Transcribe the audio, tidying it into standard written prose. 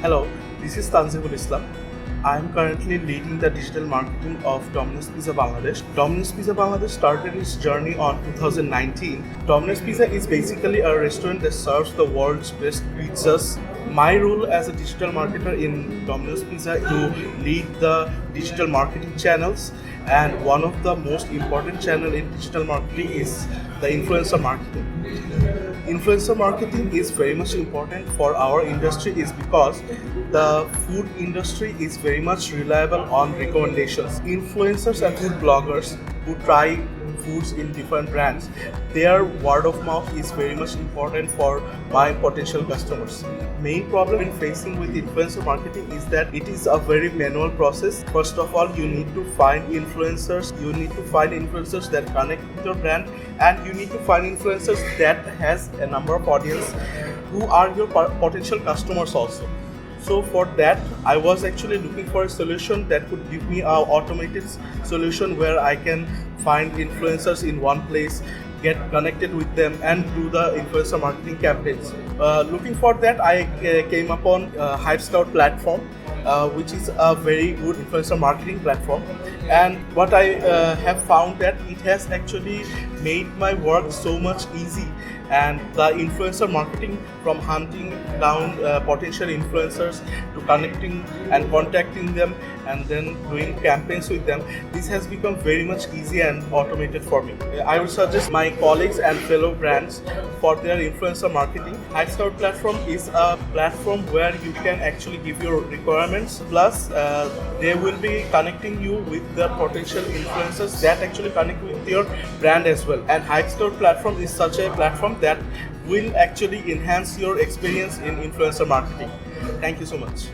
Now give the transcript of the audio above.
Hello, this is Tanzibul Islam. I am currently leading the digital marketing of Domino's Pizza Bangladesh. Domino's Pizza Bangladesh started its journey on 2019. Domino's Pizza is basically a restaurant that serves the world's best pizzas. My role as a digital marketer in Domino's Pizza is to lead the digital marketing channels, and one of the most important channel in digital marketing is the influencer marketing. Influencer marketing is very much important for our industry is because the food industry is very much reliable on recommendations. Influencers and food bloggers who try foods in different brands, their word of mouth is very much important for my potential customers. Main problem in facing with influencer marketing is that it is a very manual process. First of all, you need to find influencers. You need to find influencers that connect with your brand, and you need to find influencers that has a number of audience who are your potential customers also. So for that, I was actually looking for a solution that could give me an automated solution where I can find influencers in one place, get connected with them, and do the influencer marketing campaigns. Looking for that, I came upon HypeScout platform, which is a very good influencer marketing platform. And what I have found that it has actually made my work so much easy. And the influencer marketing, from hunting down potential influencers to connecting and contacting them and then doing campaigns with them, this has become very much easy and automated for me. I would suggest my colleagues and fellow brands for their influencer marketing. HypeScout platform is a platform where you can actually give your requirements, plus they will be connecting you with the potential influencers that actually connect with your brand as well. And HypeScout platform is such a platform that will actually enhance your experience in influencer marketing. Thank you so much.